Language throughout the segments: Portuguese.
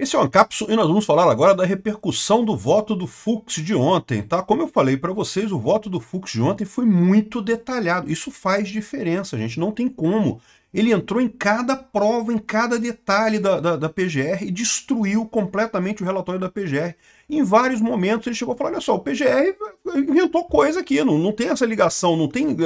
Esse é o Ancapsu e nós vamos falar agora da repercussão do voto do Fux de ontem, tá? Como eu falei para vocês, o voto do Fux de ontem foi muito detalhado. Isso faz diferença, gente, não tem como. Ele entrou em cada prova, em cada detalhe da PGR e destruiu completamente o relatório da PGR. Em vários momentos ele chegou a falar, olha só, o PGR inventou coisa aqui, não tem essa ligação, não tem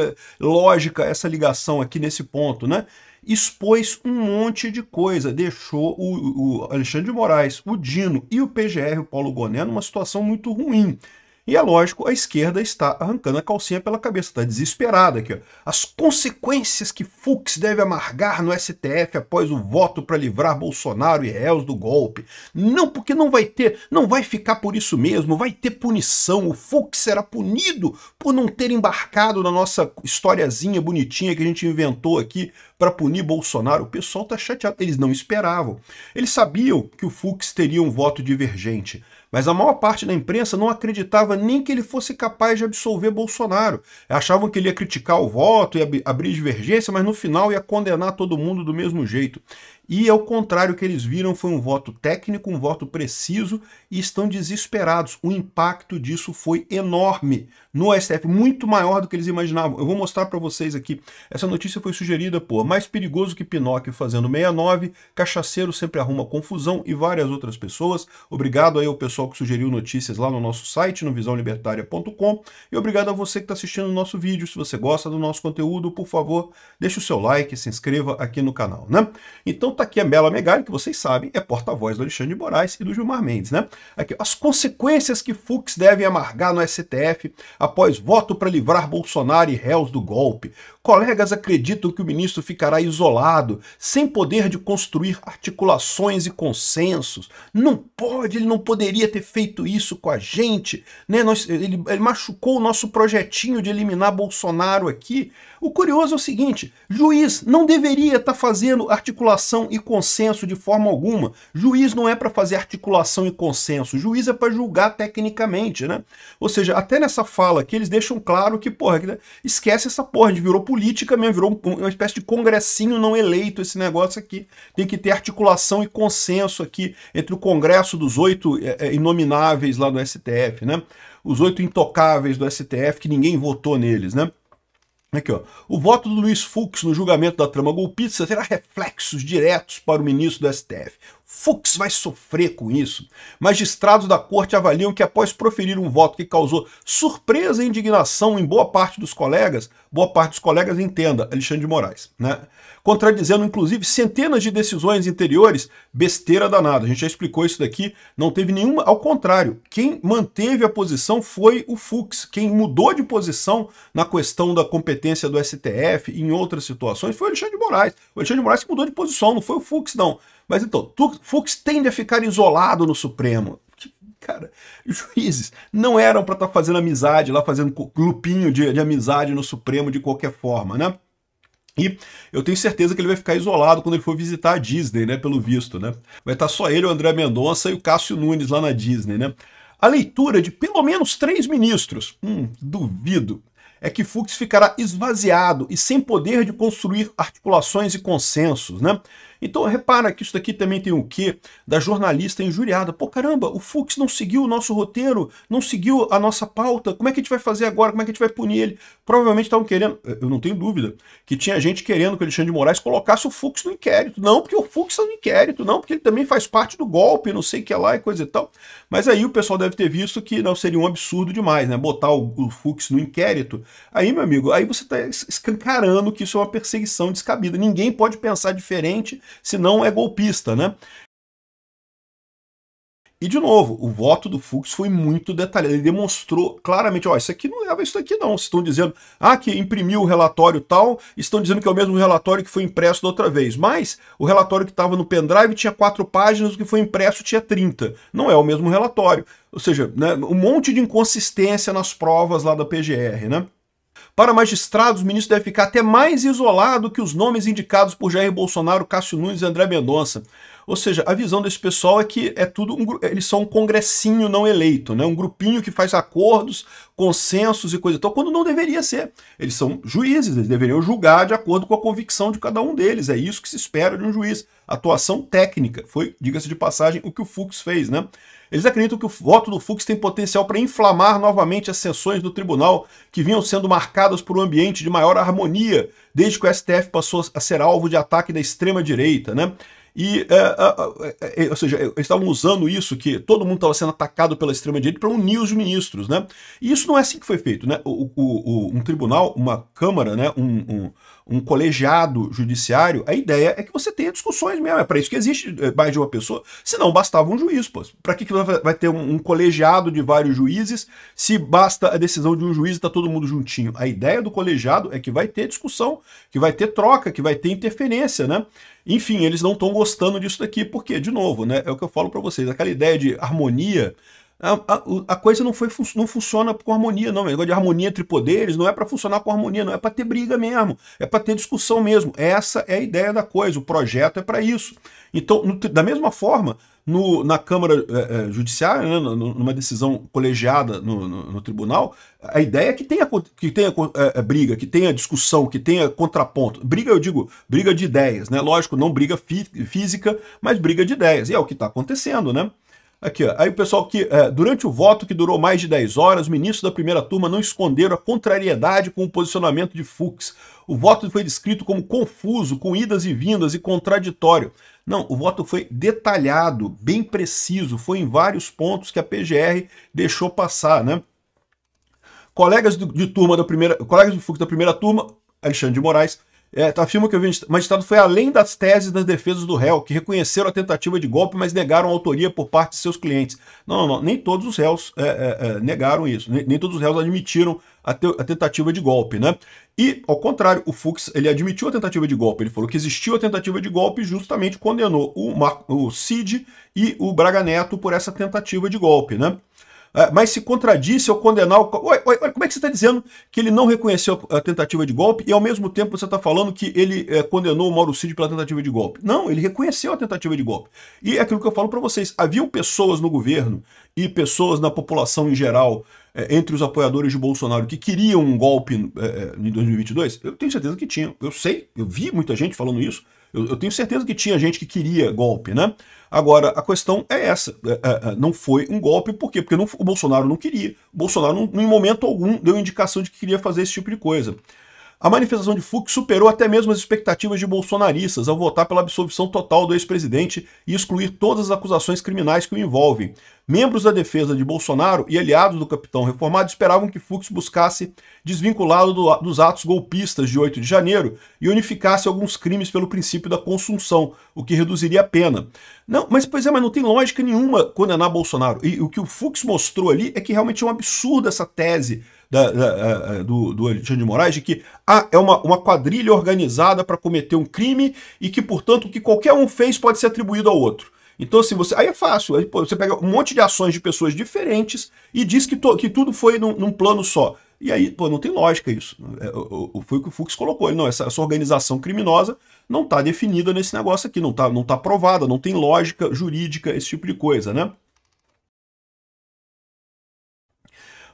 lógica essa ligação aqui nesse ponto, né? Expôs um monte de coisa, deixou o Alexandre de Moraes, o Dino e o PGR, o Paulo Gonet, numa situação muito ruim. E é lógico, a esquerda está arrancando a calcinha pela cabeça, está desesperada aqui. Ó. As consequências que Fux deve amargar no STF após o voto para livrar Bolsonaro e réus do golpe. Não, porque não vai ficar por isso mesmo, vai ter punição. O Fux será punido por não ter embarcado na nossa historiazinha bonitinha que a gente inventou aqui para punir Bolsonaro. O pessoal está chateado, eles não esperavam. Eles sabiam que o Fux teria um voto divergente, mas a maior parte da imprensa não acreditava nem que ele fosse capaz de absolver Bolsonaro. Achavam que ele ia criticar o voto, ia abrir divergência, mas no final ia condenar todo mundo do mesmo jeito. E ao contrário, o que eles viram foi um voto técnico, um voto preciso, e estão desesperados. O impacto disso foi enorme no STF, muito maior do que eles imaginavam. Eu vou mostrar para vocês aqui. Essa notícia foi sugerida por Mais Perigoso que Pinóquio fazendo 69, Cachaceiro Sempre Arruma Confusão e várias outras pessoas. Obrigado aí ao pessoal que sugeriu notícias lá no nosso site, no visãolibertaria.com, e obrigado a você que está assistindo o nosso vídeo. Se você gosta do nosso conteúdo, por favor, deixe o seu like, se inscreva aqui no canal, né? Então tá aqui a Bela Megali, que vocês sabem, é porta-voz do Alexandre de Moraes e do Gilmar Mendes, né? Aqui, as consequências que Fux devem amargar no STF após voto para livrar Bolsonaro e réus do golpe. Colegas acreditam que o ministro ficará isolado, sem poder de construir articulações e consensos. Não pode, ele não poderia ter feito isso com a gente, né? Ele machucou o nosso projetinho de eliminar Bolsonaro aqui. O curioso é o seguinte, juiz não deveria estar fazendo articulação e consenso de forma alguma. Juiz não é para fazer articulação e consenso, juiz é para julgar tecnicamente, né? Ou seja, até nessa fala aqui eles deixam claro que, porra, esquece essa porra, a gente virou política mesmo, virou uma espécie de congressinho não eleito esse negócio aqui. Tem que ter articulação e consenso aqui entre o Congresso dos 8 inomináveis lá do STF, né? Os 8 intocáveis do STF que ninguém votou neles, né? Aqui, ó. O voto do Luiz Fux no julgamento da trama golpista terá reflexos diretos para o ministro do STF. Fux vai sofrer com isso. Magistrados da corte avaliam que após proferir um voto que causou surpresa e indignação em boa parte dos colegas entenda, Alexandre de Moraes, né? Contradizendo inclusive centenas de decisões anteriores, besteira danada. A gente já explicou isso daqui, não teve nenhuma, ao contrário, quem manteve a posição foi o Fux, quem mudou de posição na questão da competência do STF e em outras situações foi o Alexandre de Moraes. O Alexandre de Moraes que mudou de posição, não foi o Fux não. Mas então, Fux tende a ficar isolado no Supremo. Cara, juízes não eram para estar fazendo amizade lá, fazendo grupinho de amizade no Supremo de qualquer forma, né? E eu tenho certeza que ele vai ficar isolado quando ele for visitar a Disney, né? Pelo visto, né? Vai estar só ele, o André Mendonça e o Cássio Nunes lá na Disney, né? A leitura de pelo menos 3 ministros, duvido, é que Fux ficará esvaziado e sem poder de construir articulações e consensos, né? Então repara que isso daqui também tem o quê? Da jornalista injuriada. Pô, caramba, o Fux não seguiu o nosso roteiro, não seguiu a nossa pauta, como é que a gente vai fazer agora? Como é que a gente vai punir ele? Provavelmente estavam querendo, eu não tenho dúvida, que tinha gente querendo que o Alexandre de Moraes colocasse o Fux no inquérito. Não, porque o Fux está no inquérito, não, porque ele também faz parte do golpe, não sei o que lá e coisa e tal. Mas aí o pessoal deve ter visto que não seria um absurdo demais, né? Botar o Fux no inquérito. Aí, meu amigo, aí você está escancarando que isso é uma perseguição descabida. Ninguém pode pensar diferente, senão é golpista, né? E, de novo, o voto do Fux foi muito detalhado. Ele demonstrou claramente, ó, isso aqui não leva isso aqui não. Vocês estão dizendo, que imprimiu o relatório tal, estão dizendo que é o mesmo relatório que foi impresso da outra vez. Mas o relatório que estava no pendrive tinha 4 páginas, o que foi impresso tinha 30. Não é o mesmo relatório. Ou seja, né, um monte de inconsistência nas provas lá da PGR, né? Para magistrados, o ministro deve ficar até mais isolado que os nomes indicados por Jair Bolsonaro, Cássio Nunes e André Mendonça. Ou seja, a visão desse pessoal é que é tudo eles são um congressinho não eleito, né? Um grupinho que faz acordos, consensos e coisa e tal, quando não deveria ser. Eles são juízes, eles deveriam julgar de acordo com a convicção de cada um deles. É isso que se espera de um juiz. Atuação técnica. Foi, diga-se de passagem, o que o Fux fez, né? Eles acreditam que o voto do Fux tem potencial para inflamar novamente as sessões do tribunal que vinham sendo marcadas por um ambiente de maior harmonia desde que o STF passou a ser alvo de ataque da extrema-direita, né? E, ou seja, eles estavam usando isso, que todo mundo estava sendo atacado pela extrema-direita, para unir os ministros, né? E isso não é assim que foi feito, né? Um tribunal, uma câmara, né? Um colegiado judiciário, a ideia é que você tenha discussões mesmo. É para isso que existe mais de uma pessoa. Senão bastava um juiz, pô. Para que vai ter um colegiado de vários juízes se basta a decisão de um juiz e está todo mundo juntinho? A ideia do colegiado é que vai ter discussão, que vai ter troca, que vai ter interferência, né? Enfim, eles não estão gostando disso daqui, porque, de novo, né, é o que eu falo para vocês, aquela ideia de harmonia, a coisa não funciona com harmonia, não. O negócio de harmonia entre poderes não é para funcionar com harmonia, não é para ter briga mesmo, é para ter discussão mesmo. Essa é a ideia da coisa, o projeto é para isso. Então, da mesma forma, na Câmara Judiciária, né, numa decisão colegiada no tribunal, a ideia é que tenha briga, que tenha discussão, que tenha contraponto. Briga, eu digo, briga de ideias, né? Lógico, não briga física, mas briga de ideias. E é o que está acontecendo, né? Aqui, ó. Aí o pessoal que, durante o voto que durou mais de 10 horas, os ministros da primeira turma não esconderam a contrariedade com o posicionamento de Fux. O voto foi descrito como confuso, com idas e vindas e contraditório. Não, o voto foi detalhado, bem preciso, foi em vários pontos que a PGR deixou passar, né? Colegas do Fux da primeira turma, Alexandre de Moraes, afirma que o magistrado foi além das teses das defesas do réu, que reconheceram a tentativa de golpe, mas negaram a autoria por parte de seus clientes. Não, nem todos os réus negaram isso, nem todos os réus admitiram a tentativa de golpe, né? E, ao contrário, o Fux, ele admitiu a tentativa de golpe, ele falou que existiu a tentativa de golpe e justamente condenou o Cid e o Braga Neto por essa tentativa de golpe, né? Mas se contradisse ao condenar... Como é que você está dizendo que ele não reconheceu a tentativa de golpe e ao mesmo tempo você está falando que ele condenou o Mauro Cid pela tentativa de golpe? Não, ele reconheceu a tentativa de golpe. E é aquilo que eu falo para vocês. Haviam pessoas no governo e pessoas na população em geral, entre os apoiadores de Bolsonaro, que queriam um golpe em 2022? Eu tenho certeza que tinha. Eu sei, eu vi muita gente falando isso. Eu tenho certeza que tinha gente que queria golpe, né? Agora, a questão é essa. Não foi um golpe, por quê? Porque o Bolsonaro não queria. O Bolsonaro, em momento algum, deu indicação de que queria fazer esse tipo de coisa. A manifestação de Fux superou até mesmo as expectativas de bolsonaristas ao votar pela absolvição total do ex-presidente e excluir todas as acusações criminais que o envolvem. Membros da defesa de Bolsonaro e aliados do capitão reformado esperavam que Fux buscasse desvinculá-lo dos atos golpistas de 8 de janeiro e unificasse alguns crimes pelo princípio da consunção, o que reduziria a pena. Não, mas não tem lógica nenhuma condenar Bolsonaro. E o que o Fux mostrou ali é que realmente é um absurdo essa tese do Alexandre de Moraes, de que é uma quadrilha organizada para cometer um crime e que, portanto, o que qualquer um fez pode ser atribuído ao outro. Então, assim, aí é fácil, aí, você pega um monte de ações de pessoas diferentes e diz que tudo foi num plano só. E aí, não tem lógica isso. Foi o que o Fux colocou. Ele, não, essa organização criminosa não está definida nesse negócio aqui, não tá provada, não tem lógica jurídica, esse tipo de coisa, né?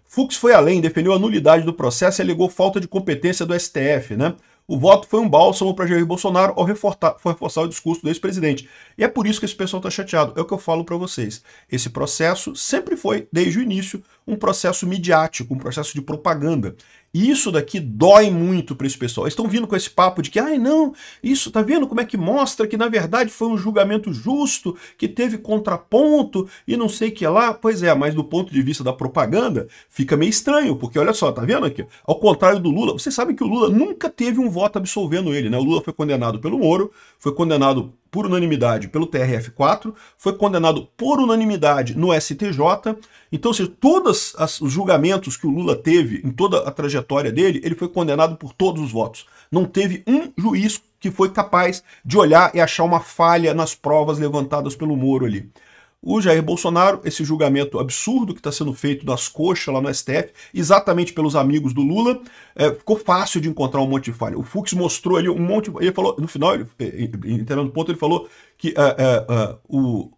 Fux foi além, defendeu a nulidade do processo e alegou falta de competência do STF, né? O voto foi um bálsamo para Jair Bolsonaro ao reforçar o discurso do ex-presidente. E é por isso que esse pessoal está chateado. É o que eu falo para vocês. Esse processo sempre foi, desde o início, um processo midiático, um processo de propaganda. E isso daqui dói muito para esse pessoal. Eles estão vindo com esse papo de que, não, isso, tá vendo como é que mostra que na verdade foi um julgamento justo, que teve contraponto e não sei o que lá. Pois é, mas do ponto de vista da propaganda, fica meio estranho, porque olha só, tá vendo aqui? Ao contrário do Lula, vocês sabem que o Lula nunca teve um voto absolvendo ele, né? O Lula foi condenado pelo Moro, foi condenado por unanimidade pelo TRF4, foi condenado por unanimidade no STJ. Então, ou seja, todos os julgamentos que o Lula teve em toda a trajetória dele, ele foi condenado por todos os votos. Não teve um juiz que foi capaz de olhar e achar uma falha nas provas levantadas pelo Moro ali. O Jair Bolsonaro, esse julgamento absurdo que está sendo feito nas coxas lá no STF, exatamente pelos amigos do Lula, ficou fácil de encontrar um monte de falha. O Fux mostrou ali um monte de... Ele falou, no final, entrando no ponto, ele falou que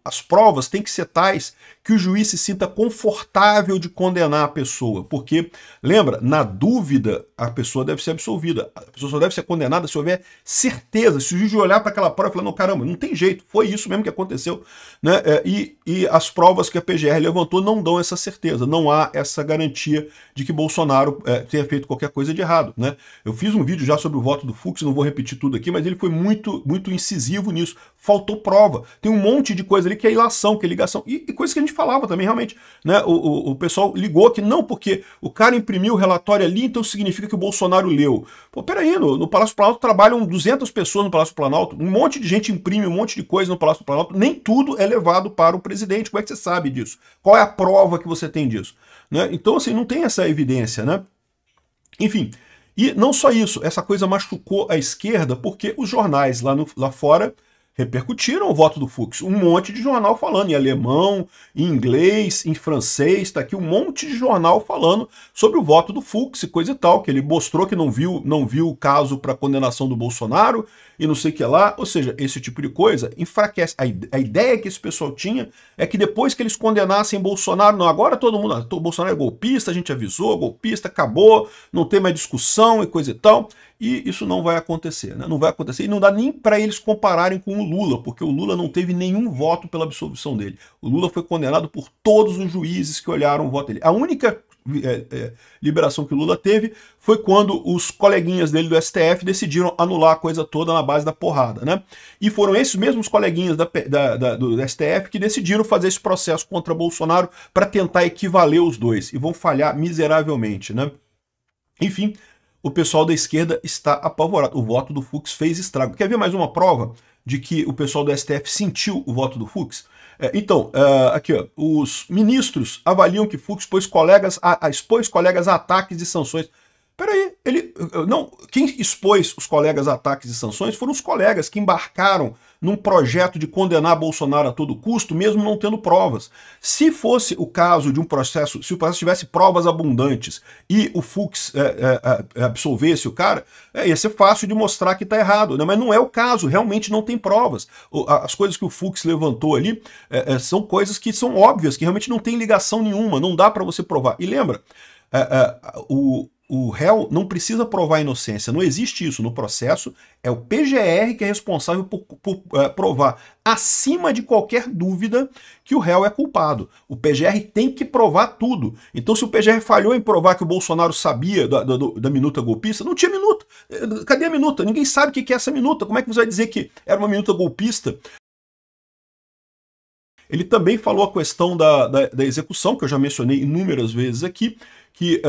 as provas têm que ser tais que o juiz se sinta confortável de condenar a pessoa, porque, lembra, na dúvida, a pessoa deve ser absolvida, a pessoa só deve ser condenada se houver certeza, se o juiz olhar para aquela prova e falar, não, caramba, não tem jeito, foi isso mesmo que aconteceu, né? E as provas que a PGR levantou não dão essa certeza, não há essa garantia de que Bolsonaro tenha feito qualquer coisa de errado, né? Eu fiz um vídeo já sobre o voto do Fux, não vou repetir tudo aqui, mas ele foi muito incisivo nisso. Faltou prova. Tem um monte de coisa ali que é ilação, que é ligação. E coisa que a gente falava também, realmente. Né? O pessoal ligou que não, porque o cara imprimiu o relatório ali, então significa que o Bolsonaro leu. Pô, peraí, no Palácio Planalto trabalham 200 pessoas no Palácio Planalto, um monte de gente imprime um monte de coisa no Palácio Planalto, nem tudo é levado para o presidente. Como é que você sabe disso? Qual é a prova que você tem disso? Né? Então, assim, não tem essa evidência, né? Enfim, e não só isso, essa coisa machucou a esquerda porque os jornais lá fora repercutiram o voto do Fux. Um monte de jornal falando em alemão, em inglês, em francês, tá aqui um monte de jornal falando sobre o voto do Fux e coisa e tal, que ele mostrou que não viu o caso para condenação do Bolsonaro e não sei o que lá, ou seja, esse tipo de coisa enfraquece. A ideia que esse pessoal tinha é que depois que eles condenassem Bolsonaro, não, agora todo mundo, o Bolsonaro é golpista, a gente avisou, golpista, acabou, não tem mais discussão e coisa e tal. E isso não vai acontecer, né? Não vai acontecer e não dá nem para eles compararem com o Lula, porque o Lula não teve nenhum voto pela absolvição dele. O Lula foi condenado por todos os juízes que olharam o voto dele. A única liberação que o Lula teve foi quando os coleguinhas dele do STF decidiram anular a coisa toda na base da porrada, né? E foram esses mesmos coleguinhas do STF que decidiram fazer esse processo contra Bolsonaro para tentar equivaler os dois, e vão falhar miseravelmente, né? Enfim, o pessoal da esquerda está apavorado. O voto do Fux fez estrago. Quer ver mais uma prova de que o pessoal do STF sentiu o voto do Fux? Então, aqui, ó, os ministros avaliam que Fux expôs colegas a ataques e sanções. Peraí, quem expôs os colegas a ataques e sanções foram os colegas que embarcaram num projeto de condenar Bolsonaro a todo custo, mesmo não tendo provas. Se fosse o caso de um processo, se o processo tivesse provas abundantes e o Fux absolvesse o cara, ia ser fácil de mostrar que está errado, né? Mas não é o caso, realmente não tem provas. As coisas que o Fux levantou ali são coisas que são óbvias, que realmente não tem ligação nenhuma, não dá para você provar. E lembra, o réu não precisa provar a inocência, não existe isso no processo, é o PGR que é responsável por provar, acima de qualquer dúvida, que o réu é culpado. O PGR tem que provar tudo. Então, se o PGR falhou em provar que o Bolsonaro sabia da minuta golpista, não tinha minuta. Cadê a minuta? Ninguém sabe o que é essa minuta. Como é que você vai dizer que era uma minuta golpista? Ele também falou a questão da execução, que eu já mencionei inúmeras vezes aqui, que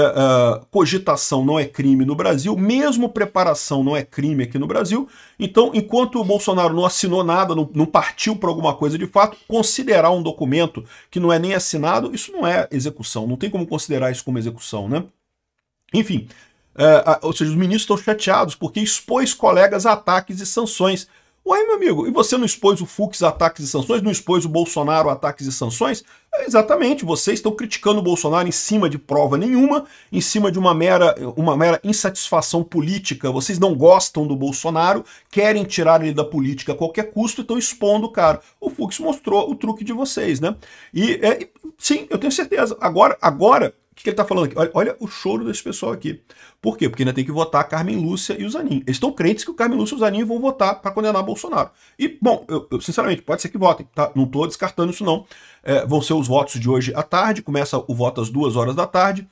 cogitação não é crime no Brasil, mesmo preparação não é crime aqui no Brasil. Então, enquanto o Bolsonaro não assinou nada, não partiu para alguma coisa de fato, considerar um documento que não é nem assinado, isso não é execução, não tem como considerar isso como execução, né? Enfim, ou seja, os ministros estão chateados porque expôs colegas a ataques e sanções. Ué, meu amigo, e você não expôs o Fux a ataques e sanções? Não expôs o Bolsonaro a ataques e sanções? Exatamente, vocês estão criticando o Bolsonaro em cima de prova nenhuma, em cima de uma mera insatisfação política. Vocês não gostam do Bolsonaro, querem tirar ele da política a qualquer custo e estão expondo o cara. O Fux mostrou o truque de vocês, né? Sim, eu tenho certeza. Agora, o que ele está falando aqui? Olha o choro desse pessoal aqui. Por quê? Porque ainda tem que votar a Carmen Lúcia e o Zanin. Eles estão crentes que o Carmen Lúcia e o Zanin vão votar para condenar Bolsonaro. E, bom, eu sinceramente, pode ser que votem, tá? Não estou descartando isso, não. Vão ser os votos de hoje à tarde, começa o voto às 2 horas da tarde.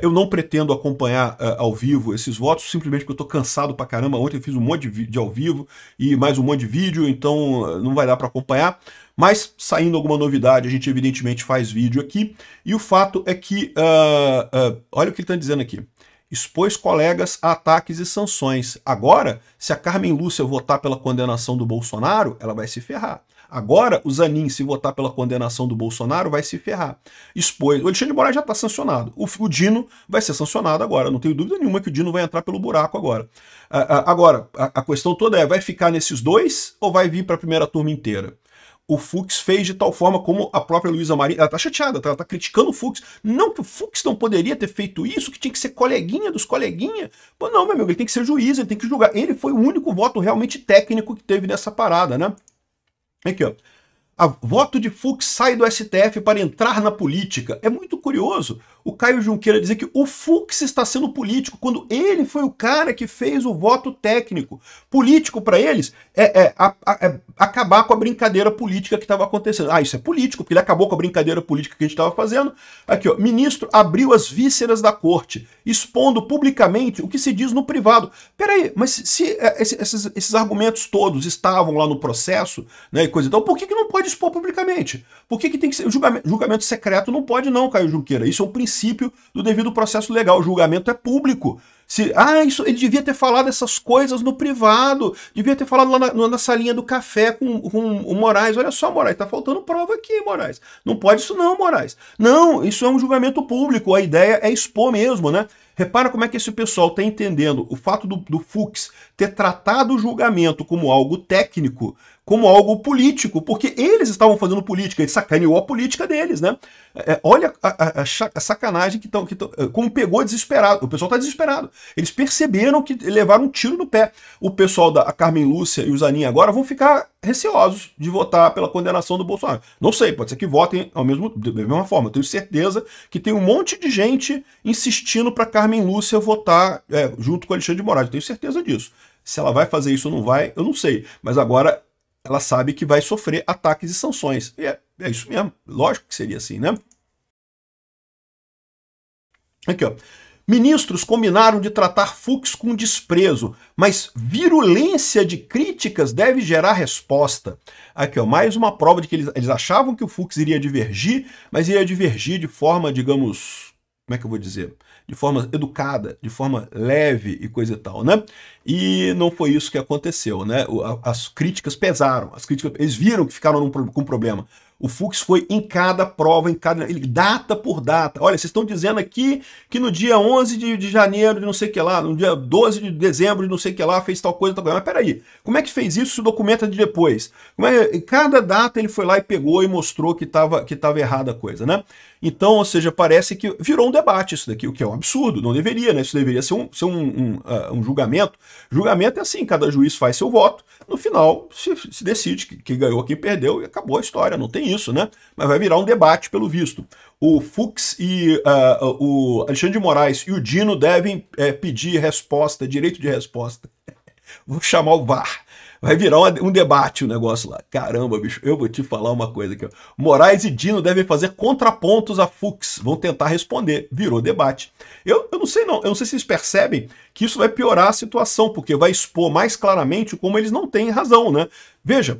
Eu não pretendo acompanhar ao vivo esses votos, simplesmente porque eu estou cansado pra caramba. Ontem eu fiz um monte de vídeo ao vivo e mais um monte de vídeo, então não vai dar para acompanhar. Mas, saindo alguma novidade, a gente evidentemente faz vídeo aqui. E o fato é que, olha o que ele está dizendo aqui. Expôs colegas a ataques e sanções. Agora, se a Carmen Lúcia votar pela condenação do Bolsonaro, ela vai se ferrar. Agora, o Zanin, se votar pela condenação do Bolsonaro, vai se ferrar. Expôs. O Alexandre de Moraes já está sancionado. O Dino vai ser sancionado agora. Não tenho dúvida nenhuma que o Dino vai entrar pelo buraco agora. Agora, a questão toda vai ficar nesses dois ou vai vir para a primeira turma inteira? O Fux fez de tal forma como a própria Luísa Maria, ela tá chateada, ela tá criticando o Fux. Não que o Fux não poderia ter feito isso, que tinha que ser coleguinha dos coleguinhas. Pô, não, meu amigo, ele tem que ser juiz, ele tem que julgar. Ele foi o único voto realmente técnico que teve nessa parada, né? Aqui, ó. A voto de Fux sai do STF para entrar na política. É muito curioso o Caio Junqueira dizer que o Fux está sendo político, quando ele foi o cara que fez o voto técnico. Político, para eles, é acabar com a brincadeira política que estava acontecendo. Ah, isso é político, porque ele acabou com a brincadeira política que a gente estava fazendo. Aqui, ó, ministro abriu as vísceras da corte, expondo publicamente o que se diz no privado. Peraí, mas se esses argumentos todos estavam lá no processo, né, e coisa e tal, por que não pode expor publicamente? Por que tem que ser julgamento secreto? Não pode não, Caio Junqueira. Isso é um princípio do devido processo legal. O julgamento é público. Ele devia ter falado essas coisas no privado, devia ter falado lá na salinha do café com o Moraes. Olha só, Moraes, tá faltando prova aqui, Moraes. Não pode isso não, Moraes. Não, isso é um julgamento público, a ideia é expor mesmo, né? Repara como é que esse pessoal está entendendo o fato do Fux ter tratado o julgamento como algo técnico, como algo político, porque eles estavam fazendo política, ele sacaneou a política deles, né? Olha a sacanagem que estão, como pegou desesperado. O pessoal está desesperado. Eles perceberam que levaram um tiro no pé. O pessoal da Carmen Lúcia e o Zanin agora vão ficar receosos de votar pela condenação do Bolsonaro. Não sei, pode ser que votem da mesma forma. Eu tenho certeza que tem um monte de gente insistindo para Carmen Lúcia votar junto com Alexandre de Moraes. Eu tenho certeza disso. Se ela vai fazer isso ou não vai, eu não sei. Mas agora ela sabe que vai sofrer ataques e sanções. E é isso mesmo. Lógico que seria assim, né? Aqui, ó. Ministros combinaram de tratar Fux com desprezo, mas virulência de críticas deve gerar resposta. Aqui, ó, mais uma prova de que eles achavam que o Fux iria divergir, mas iria divergir de forma, digamos, como é que eu vou dizer? De forma educada, de forma leve e coisa e tal, né? E não foi isso que aconteceu, né? As críticas pesaram, eles viram que ficaram com problema. O Fux foi em cada prova, data por data. Olha, vocês estão dizendo aqui que no dia 11 de janeiro de não sei o que lá, no dia 12 de dezembro de não sei o que lá, fez tal coisa, tal coisa. Mas peraí, como é que fez isso se documenta de depois? Em cada data ele foi lá e pegou e mostrou que estava errada a coisa, né? Então, ou seja, parece que virou um debate isso daqui, o que é um absurdo, não deveria, né? Isso deveria ser um julgamento. Julgamento é assim, cada juiz faz seu voto, no final se decide quem ganhou, quem perdeu e acabou a história, não tem isso, né? Mas vai virar um debate pelo visto. O Fux e o Alexandre de Moraes e o Dino devem pedir resposta, direito de resposta. Vou chamar o VAR. Vai virar um debate o negócio lá. Caramba, bicho, eu vou te falar uma coisa aqui. Ó. Moraes e Dino devem fazer contrapontos a Fux. Vão tentar responder. Virou debate. Eu não sei não. Eu não sei se vocês percebem que isso vai piorar a situação, porque vai expor mais claramente como eles não têm razão, né? Veja,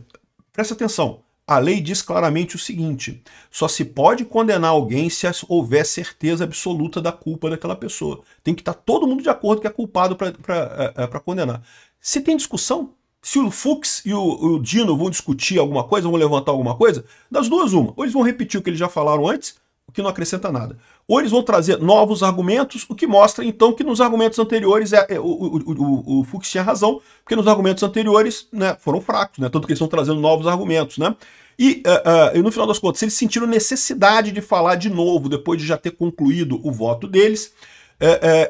presta atenção. A lei diz claramente o seguinte: só se pode condenar alguém se houver certeza absoluta da culpa daquela pessoa. Tem que estar todo mundo de acordo que é culpado para condenar. Se tem discussão, se o Fux e o Dino vão discutir alguma coisa, vão levantar alguma coisa, das duas uma. Ou eles vão repetir o que eles já falaram antes, o que não acrescenta nada. Ou eles vão trazer novos argumentos, o que mostra então que nos argumentos anteriores o Fux tinha razão, porque nos argumentos anteriores, né, foram fracos, né, tanto que eles estão trazendo novos argumentos, né? E no final das contas, se eles sentiram necessidade de falar de novo, depois de já ter concluído o voto deles,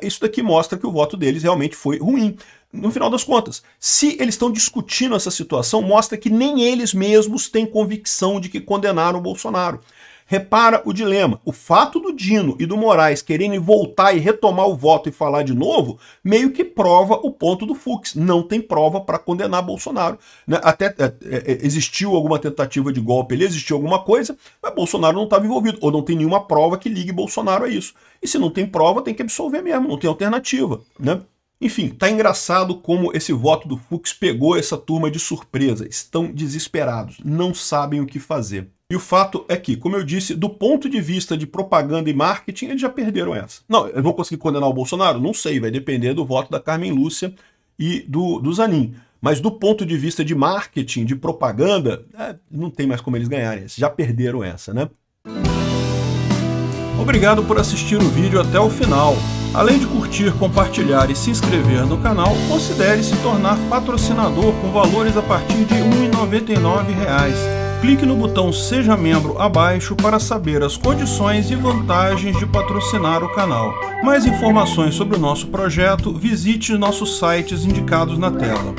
isso daqui mostra que o voto deles realmente foi ruim. No final das contas, se eles estão discutindo essa situação, mostra que nem eles mesmos têm convicção de que condenaram o Bolsonaro. Repara o dilema. O fato do Dino e do Moraes quererem voltar e retomar o voto e falar de novo, meio que prova o ponto do Fux. Não tem prova para condenar Bolsonaro. Né? Até existiu alguma tentativa de golpe, existiu alguma coisa, mas Bolsonaro não estava envolvido. Ou não tem nenhuma prova que ligue Bolsonaro a isso. E se não tem prova, tem que absolver mesmo, não tem alternativa, né? Enfim, tá engraçado como esse voto do Fux pegou essa turma de surpresa. Estão desesperados, não sabem o que fazer. E o fato é que, como eu disse, do ponto de vista de propaganda e marketing, eles já perderam essa. Não, eu vou conseguir condenar o Bolsonaro? Não sei, vai depender do voto da Carmen Lúcia e do Zanin. Mas do ponto de vista de marketing, de propaganda, não tem mais como eles ganharem. Já perderam essa, né? Obrigado por assistir o vídeo até o final. Além de curtir, compartilhar e se inscrever no canal, considere se tornar patrocinador com valores a partir de R$ 1,99. Clique no botão Seja Membro abaixo para saber as condições e vantagens de patrocinar o canal. Mais informações sobre o nosso projeto, visite nossos sites indicados na tela.